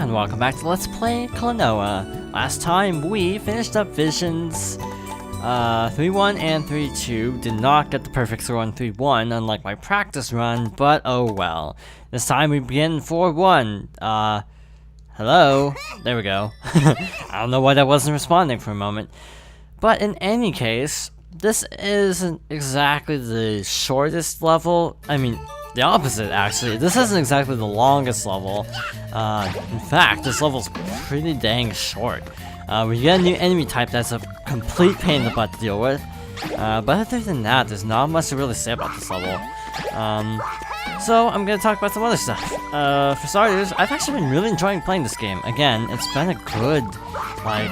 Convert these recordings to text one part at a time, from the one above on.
and welcome back to Let's Play Klonoa. Last time we finished up Visions 3-1 and 3-2. Did not get the perfect score on 3-1, unlike my practice run, but oh well. This time we begin 4-1. Hello? There we go. I don't know why that wasn't responding for a moment. But in any case, this isn't exactly the shortest level. I mean, the opposite, actually. This isn't exactly the longest level. In fact, this level's pretty dang short. We get a new enemy type that's a complete pain in the butt to deal with. But other than that, there's not much to really say about this level. So I'm gonna talk about some other stuff. For starters, I've actually been really enjoying playing this game. Again, it's been a good, like,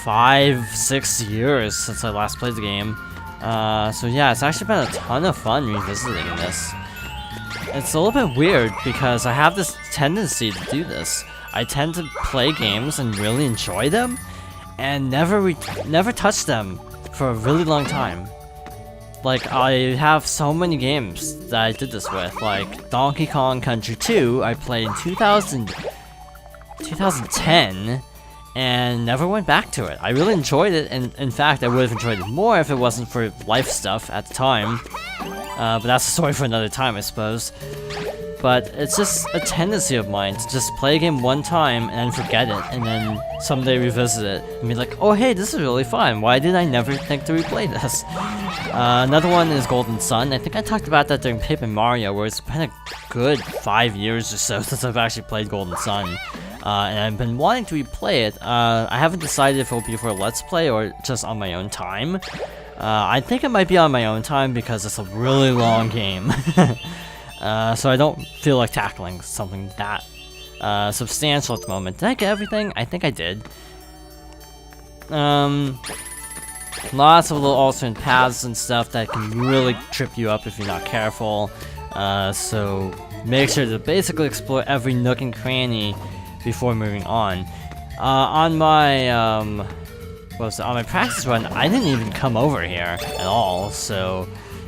5-6 years since I last played the game. So yeah, it's actually been a ton of fun revisiting this. It's a little bit weird because I have this tendency to do this. I tend to play games and really enjoy them, and never touch them for a really long time. Like, I have so many games that I did this with, like Donkey Kong Country 2, I played in 2010, and never went back to it. I really enjoyed it, and in fact, I would have enjoyed it more if it wasn't for life stuff at the time. But that's a story for another time, I suppose. But it's just a tendency of mine to just play a game one time and then forget it, and then someday revisit it and be like, oh hey, this is really fun. Why did I never think to replay this? Another one is Golden Sun. I think I talked about that during Paper Mario, where it's been a good 5 years or so since I've actually played Golden Sun. And I've been wanting to replay it. I haven't decided if it'll be for a Let's Play or just on my own time. I think it might be on my own time because it's a really long game. So I don't feel like tackling something that substantial at the moment. Did I get everything? I think I did. Lots of little alternate paths and stuff that can really trip you up if you're not careful. So make sure to basically explore every nook and cranny before moving on. On my on my practice run, I didn't even come over here at all. So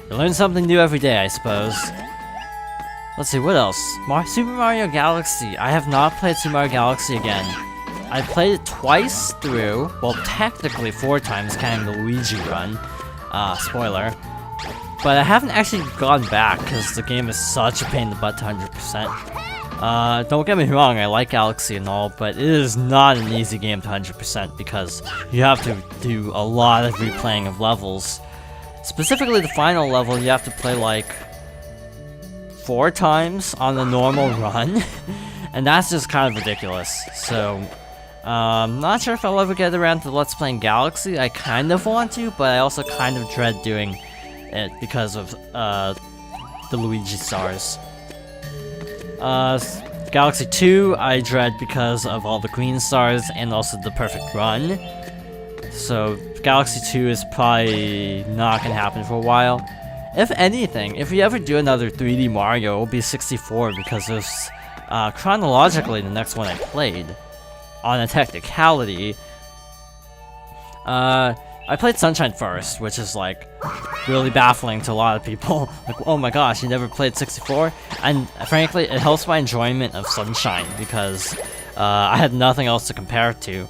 you learn something new every day, I suppose. Let's see, what else? Super Mario Galaxy. I have not played Super Mario Galaxy again. I played it twice through. Well, technically 4 times, counting the Luigi run. Spoiler. But I haven't actually gone back, because the game is such a pain in the butt to 100%. Don't get me wrong, I like Galaxy and all, but it is not an easy game to 100%, because you have to do a lot of replaying of levels. Specifically, the final level, you have to play, like, 4 times on the normal run, and that's just kind of ridiculous. So, not sure if I'll ever get around to Let's Playing Galaxy. I kind of want to, but I also kind of dread doing it because of the Luigi stars. Galaxy 2, I dread because of all the green stars and also the perfect run. So, Galaxy 2 is probably not gonna happen for a while. If anything, if we ever do another 3D Mario, it will be 64 because it's chronologically the next one I played. On a technicality, I played Sunshine first, which is like really baffling to a lot of people. Like, oh my gosh, you never played 64? And frankly, it helps my enjoyment of Sunshine because I had nothing else to compare it to.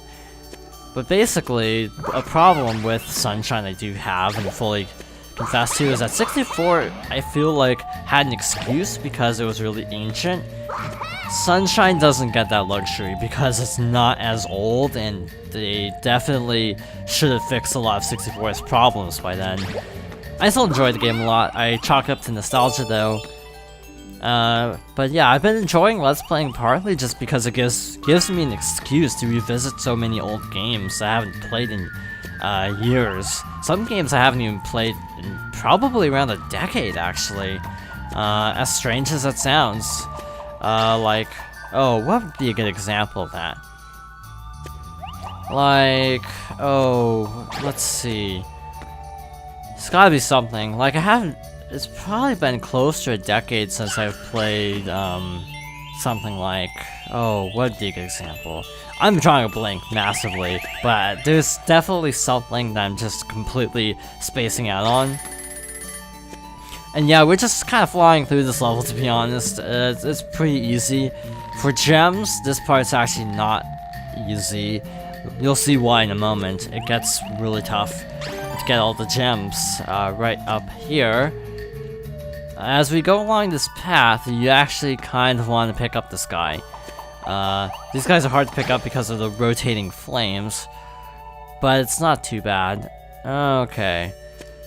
But basically, a problem with Sunshine I do have and fully confess to is that 64, I feel like, had an excuse because it was really ancient. Sunshine doesn't get that luxury because it's not as old, and they definitely should have fixed a lot of 64's problems by then. I still enjoy the game a lot. I chalk it up to nostalgia though. But yeah, I've been enjoying Let's Playing partly just because it gives me an excuse to revisit so many old games that I haven't played in years. Some games I haven't even played in probably around a decade, actually. As strange as that sounds. Like, oh, what would be a good example of that? Like, oh, let's see. It's gotta be something. Like, it's probably been close to a decade since I've played, something like, oh, what would be a good example? I'm drawing a blank massively, but there's definitely something that I'm just completely spacing out on. And yeah, we're just kind of flying through this level, to be honest. It's pretty easy. For gems, this part's actually not easy. You'll see why in a moment. It gets really tough to get all the gems right up here. As we go along this path, you actually kind of want to pick up this guy. These guys are hard to pick up because of the rotating flames, but it's not too bad. Okay,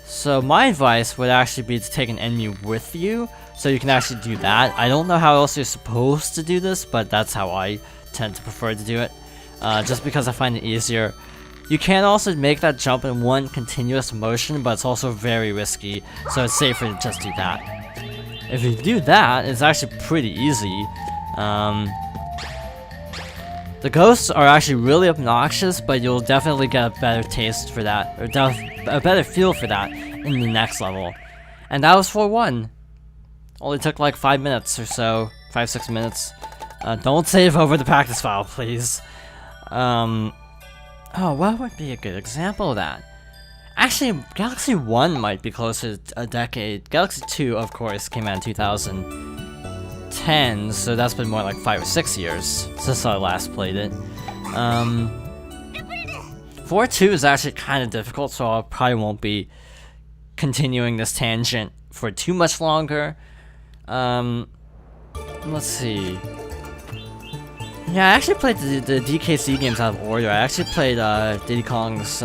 so my advice would actually be to take an enemy with you, so you can actually do that. I don't know how else you're supposed to do this, but that's how I tend to prefer to do it, just because I find it easier. You can also make that jump in one continuous motion, but it's also very risky, so it's safer to just do that. If you do that, it's actually pretty easy. The ghosts are actually really obnoxious, but you'll definitely get a better taste for that, or a better feel for that in the next level. And that was 4-1. Only took like 5 minutes or so, 5-6 minutes. Don't save over the practice file, please. Oh, what would be a good example of that? Actually, Galaxy 1 might be closer to a decade. Galaxy 2, of course, came out in 2010, so that's been more like 5 or 6 years since I last played it. 4-2 is actually kind of difficult, so I probably won't be continuing this tangent for too much longer. Let's see. Yeah, I actually played the DKC games out of order. I actually played Diddy Kong's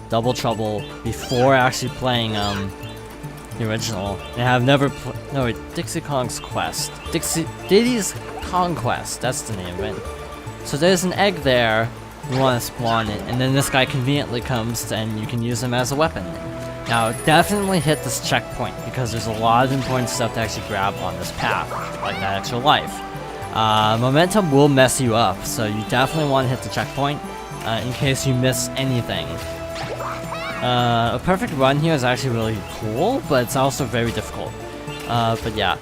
Double Trouble before actually playing the original. And I've never no wait, Dixie Kong's Quest. Diddy's Conquest, that's the name of it. So there's an egg there, you want to spawn it, and then this guy conveniently comes and you can use him as a weapon. Now definitely hit this checkpoint because there's a lot of important stuff to actually grab on this path, like that extra life. Momentum will mess you up, so you definitely want to hit the checkpoint in case you miss anything. A perfect run here is actually really cool, but it's also very difficult. But yeah,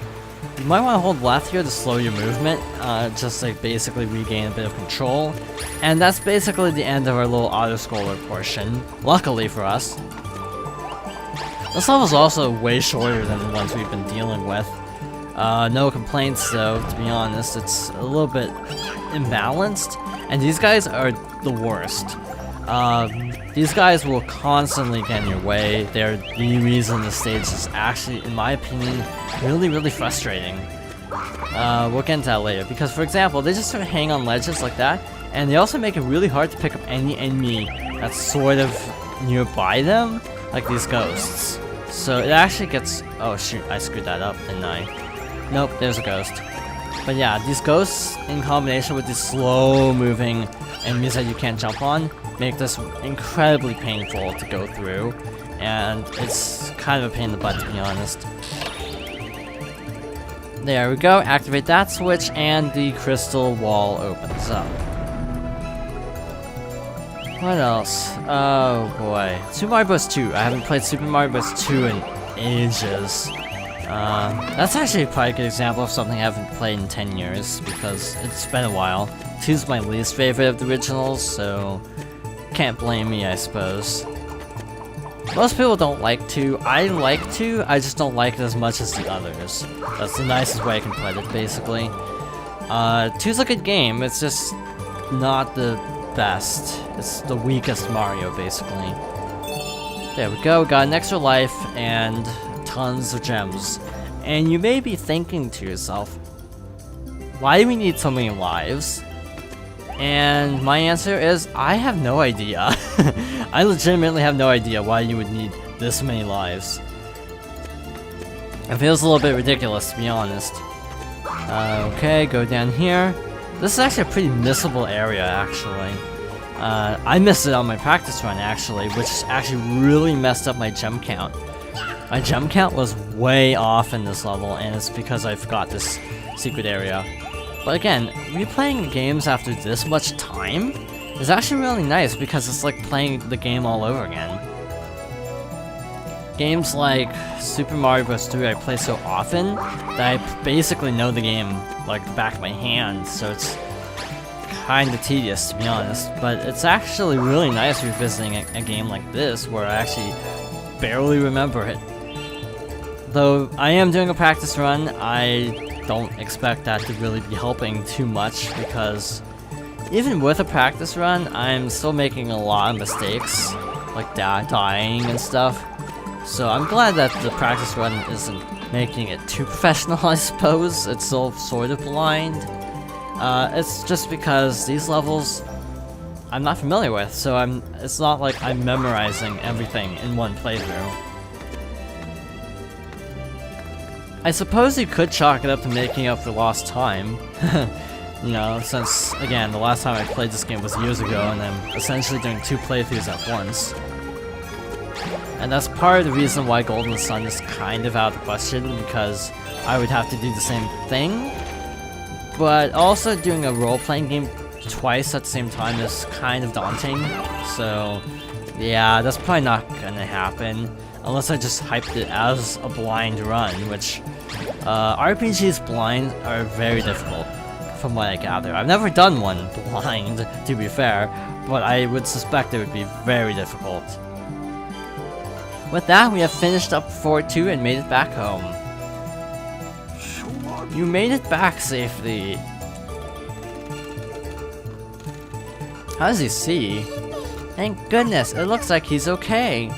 you might want to hold left here to slow your movement, just like basically regain a bit of control. And that's basically the end of our little auto-scroller portion, luckily for us. This level's also way shorter than the ones we've been dealing with. No complaints though, to be honest. It's a little bit imbalanced, and these guys are the worst. These guys will constantly get in your way. They're the reason the stage is actually, in my opinion, really frustrating. We'll get into that later, because for example, they just sort of hang on ledges like that, and they also make it really hard to pick up any enemy that's sort of nearby them, like these ghosts. So it actually gets... oh shoot, I screwed that up, didn't I? Nope, there's a ghost. But yeah, these ghosts in combination with these slow-moving enemies that you can't jump on make this incredibly painful to go through, and it's kind of a pain in the butt, to be honest. There we go, activate that switch, and the crystal wall opens up. What else? Oh boy. Super Mario Bros. 2. I haven't played Super Mario Bros. 2 in ages. That's actually probably a good example of something I haven't played in 10 years, because it's been a while. 2's my least favorite of the originals, so can't blame me, I suppose. Most people don't like 2. I like 2, I just don't like it as much as the others. That's the nicest way I can put it, basically. 2's a good game, it's just not the best. It's the weakest Mario, basically. There we go, got an extra life and tons of gems. And you may be thinking to yourself, why do we need so many lives? And my answer is, I have no idea. I legitimately have no idea why you would need this many lives. It feels a little bit ridiculous, to be honest. Okay, go down here. This is actually a pretty missable area, actually. I missed it on my practice run, actually, which actually really messed up my gem count. My gem count was way off in this level, and it's because I forgot this secret area. But again, replaying games after this much time is actually really nice, because it's like playing the game all over again. Games like Super Mario Bros. 3 I play so often that I basically know the game like the back of my hand, so it's kinda tedious, to be honest. But it's actually really nice revisiting a game like this, where I actually barely remember it. Though I am doing a practice run, I don't expect that to really be helping too much, because even with a practice run, I'm still making a lot of mistakes, like dying and stuff. So I'm glad that the practice run isn't making it too professional, I suppose. It's still sort of blind. It's just because these levels I'm not familiar with, so it's not like I'm memorizing everything in one playthrough. I suppose you could chalk it up to making up for lost time. You know, since, again, the last time I played this game was years ago, and I'm essentially doing 2 playthroughs at once. And that's part of the reason why Golden Sun is kind of out of the question, because I would have to do the same thing. But also doing a role-playing game twice at the same time is kind of daunting, so yeah, that's probably not gonna happen unless I just hyped it as a blind run, which RPGs blind are very difficult from what I gather. I've never done one blind, to be fair, but I would suspect it would be very difficult. With that, we have finished up Fort 2 and made it back home. You made it back safely. How does he see? Thank goodness, it looks like he's okay.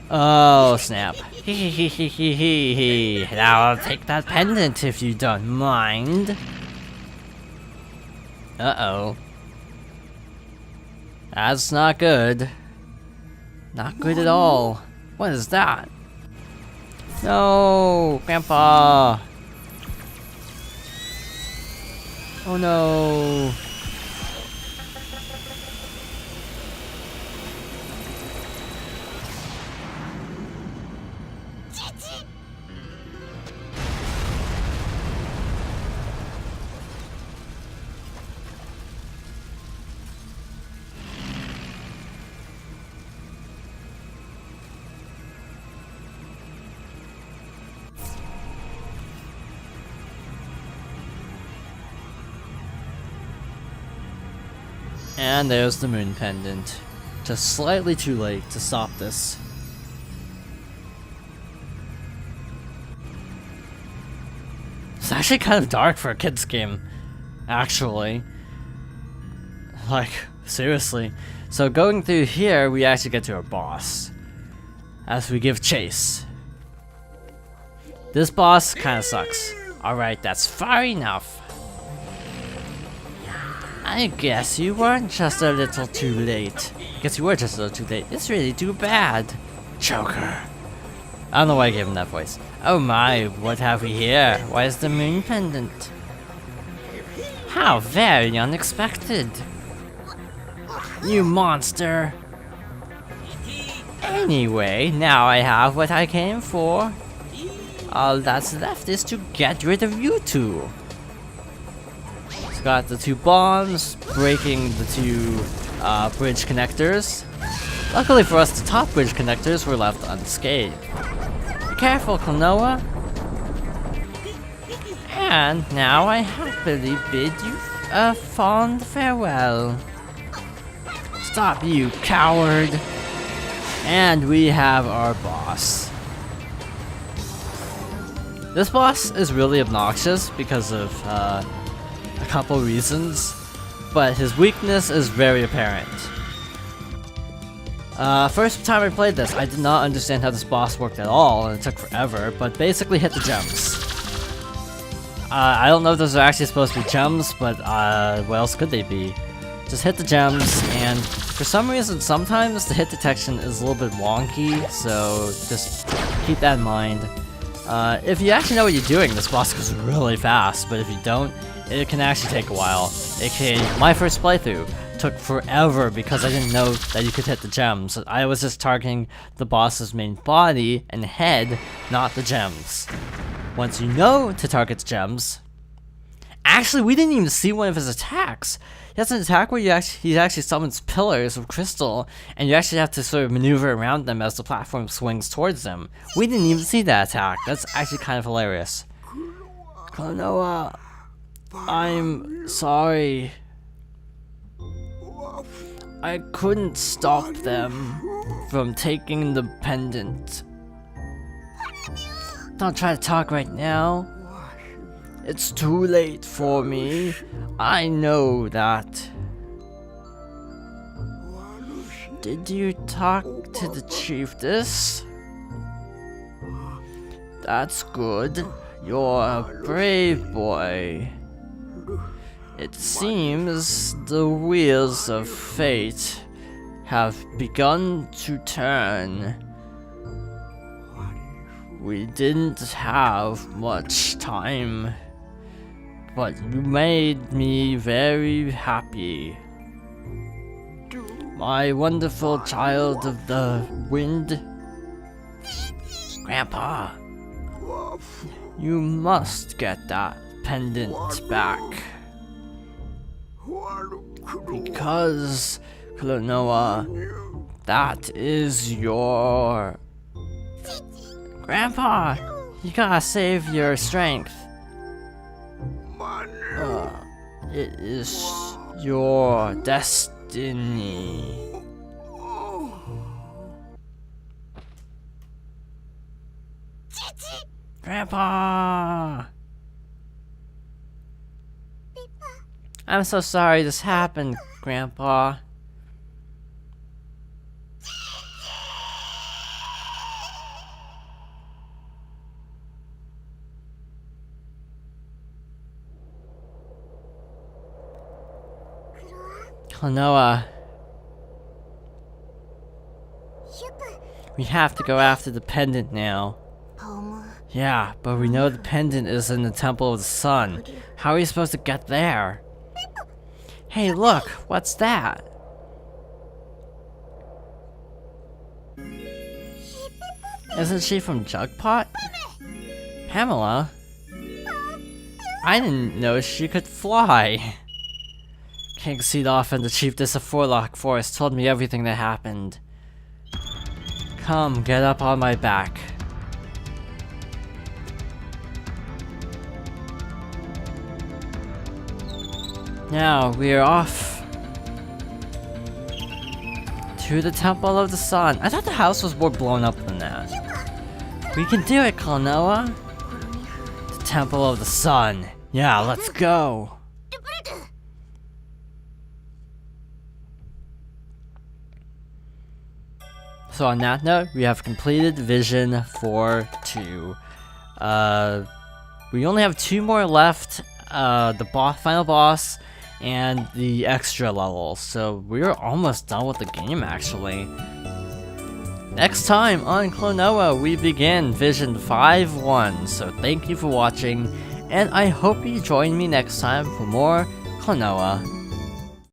Oh, snap. Hee. Now I'll take that pendant if you don't mind. Uh-oh. That's not good. Not good at all. What is that? No, Grandpa. Oh no. And there's the moon pendant. Just slightly too late to stop this. It's actually kind of dark for a kid's game, actually. Like, seriously. So going through here, we actually get to our boss, as we give chase. This boss kind of sucks. Alright, that's far enough. I guess you weren't just a little too late. Guess you were just a little too late. It's really too bad. Joker. I don't know why I gave him that voice. Oh my, what have we here? Why is the moon pendant? How very unexpected. You monster. Anyway, now I have what I came for. All that's left is to get rid of you two. Got the 2 bombs, breaking the 2 bridge connectors. Luckily for us, the top bridge connectors were left unscathed. Be careful, Klonoa. And now I happily bid you a fond farewell. Stop, you coward. And we have our boss. This boss is really obnoxious because of a couple reasons, but his weakness is very apparent. First time I played this, I did not understand how this boss worked at all, and it took forever, but basically hit the gems. I don't know if those are actually supposed to be gems, but what else could they be? Just hit the gems, and for some reason, sometimes the hit detection is a little bit wonky, so just keep that in mind. If you actually know what you're doing, this boss goes really fast, but if you don't, it can actually take a while. AKA, my first playthrough took forever because I didn't know that you could hit the gems. I was just targeting the boss's main body and head, not the gems. Once you know to target the gems... Actually, we didn't even see one of his attacks. He has an attack where he actually summons pillars of crystal, and you actually have to sort of maneuver around them as the platform swings towards them. We didn't even see that attack. That's actually kind of hilarious. Klonoa, I'm sorry. I couldn't stop them from taking the pendant. Don't try to talk right now. It's too late for me. I know that. Did you talk to the chiefess? That's good. You're a brave boy. It seems the wheels of fate have begun to turn. We didn't have much time, but you made me very happy. My wonderful child of the wind. Grandpa, you must get that pendant back. Because, Klonoa, that is your... Grandpa, you gotta save your strength. It is your destiny. Grandpa! I'm so sorry this happened, Grandpa. Klonoa. We have to go after the pendant now. Yeah, but we know the pendant is in the Temple of the Sun. How are we supposed to get there? Hey, look! What's that? Isn't she from Jugpot? Pamela? I didn't know she could fly. King Seedoff and the Chiefess of Forlock Forest told me everything that happened. Come, get up on my back. Now, we are off to the Temple of the Sun. I thought the house was more blown up than that. We can do it, Klonoa. The Temple of the Sun. Yeah, let's go. So on that note, we have completed Vision 4-2. We only have 2 more left. The final boss and the extra level. So we're almost done with the game, actually. Next time on Klonoa, we begin Vision 5-1. So thank you for watching, and I hope you join me next time for more Klonoa.